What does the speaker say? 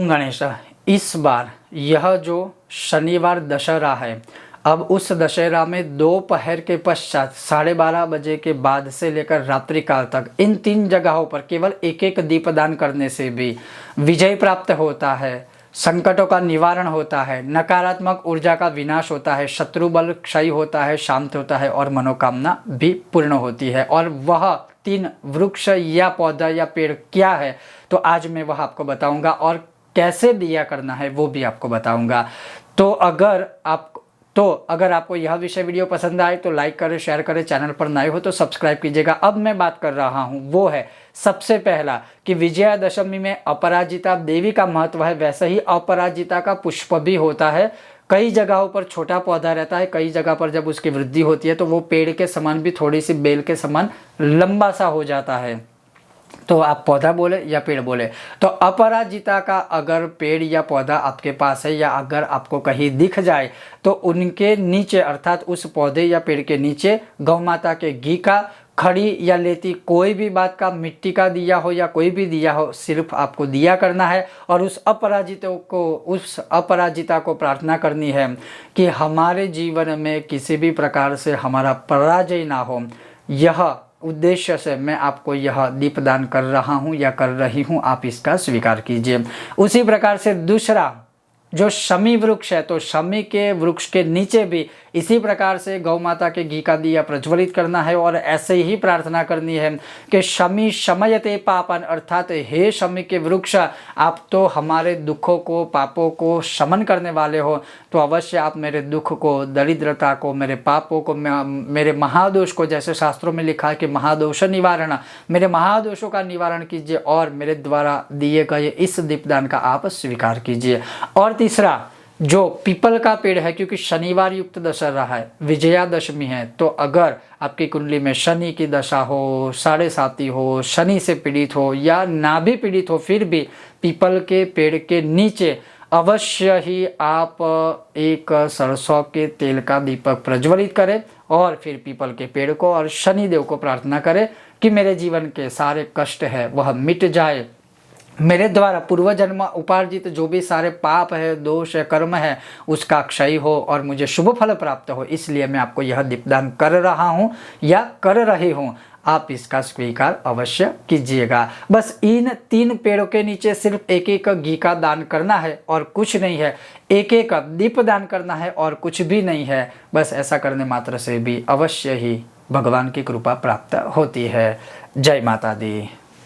ओम गणेश। इस बार यह जो शनिवार दशहरा है, अब उस दशहरा में दोपहर के पश्चात 12:30 बजे के बाद से लेकर रात्रि काल तक इन 3 जगहों पर केवल एक एक दीपदान करने से भी विजय प्राप्त होता है, संकटों का निवारण होता है, नकारात्मक ऊर्जा का विनाश होता है, शत्रु बल क्षय होता है, शांत होता है और मनोकामना भी पूर्ण होती है। और वह 3 वृक्ष या पौधा या पेड़ क्या है, तो आज मैं वह आपको बताऊंगा और कैसे दिया करना है वो भी आपको बताऊंगा। तो अगर आपको यह विषय वीडियो पसंद आए तो लाइक करें, शेयर करें, चैनल पर नए हो तो सब्सक्राइब कीजिएगा। अब मैं बात कर रहा हूँ वो है सबसे पहला कि विजयादशमी में अपराजिता देवी का महत्व है, वैसे ही अपराजिता का पुष्प भी होता है। कई जगहों पर छोटा पौधा रहता है, कई जगह पर जब उसकी वृद्धि होती है तो वो पेड़ के समान भी थोड़ी सी बेल के समान लंबा सा हो जाता है। तो आप पौधा बोले या पेड़ बोले, तो अपराजिता का अगर पेड़ या पौधा आपके पास है या अगर आपको कहीं दिख जाए तो उनके नीचे अर्थात उस पौधे या पेड़ के नीचे गौ माता के घी का, खड़ी या लेती कोई भी बात का, मिट्टी का दिया हो या कोई भी दिया हो, सिर्फ आपको दिया करना है और उस अपराजिता को प्रार्थना करनी है कि हमारे जीवन में किसी भी प्रकार से हमारा पराजय ना हो। यह उद्देश्य से मैं आपको यह दीपदान कर रहा हूँ या कर रही हूँ, आप इसका स्वीकार कीजिए। उसी प्रकार से दूसरा जो शमी वृक्ष है, तो शमी के वृक्ष के नीचे भी इसी प्रकार से गौ माता के घी का दिया प्रज्वलित करना है और ऐसे ही प्रार्थना करनी है कि शमी शमयते पापन, अर्थात हे शमी के वृक्ष, आप तो हमारे दुखों को, पापों को शमन करने वाले हो, तो अवश्य आप मेरे दुख को, दरिद्रता को, मेरे पापों को, मेरे महादोष को, जैसे शास्त्रों में लिखा है कि महादोष निवारण, मेरे महादोषों का निवारण कीजिए और मेरे द्वारा दिए गए इस दीपदान का आप स्वीकार कीजिए। और तीसरा जो पीपल का पेड़ है, क्योंकि शनिवार युक्त दशहरा है, विजयादशमी है, तो अगर आपकी कुंडली में शनि की दशा हो, 7.5 हो, शनि से पीड़ित हो या ना भी पीड़ित हो, फिर भी पीपल के पेड़ के नीचे अवश्य ही आप एक सरसों के तेल का दीपक प्रज्वलित करें और फिर पीपल के पेड़ को और शनिदेव को प्रार्थना करें कि मेरे जीवन के सारे कष्ट है वह मिट जाए, मेरे द्वारा पूर्व जन्म उपार्जित जो भी सारे पाप है, दोष है, कर्म है, उसका क्षय हो और मुझे शुभ फल प्राप्त हो। इसलिए मैं आपको यह दीपदान कर रहा हूँ या कर रही हूँ, आप इसका स्वीकार अवश्य कीजिएगा। बस इन 3 पेड़ों के नीचे सिर्फ एक एक घी का दान करना है और कुछ नहीं है, एक एक दीप दान करना है और कुछ भी नहीं है। बस ऐसा करने मात्र से भी अवश्य ही भगवान की कृपा प्राप्त होती है। जय माता दी।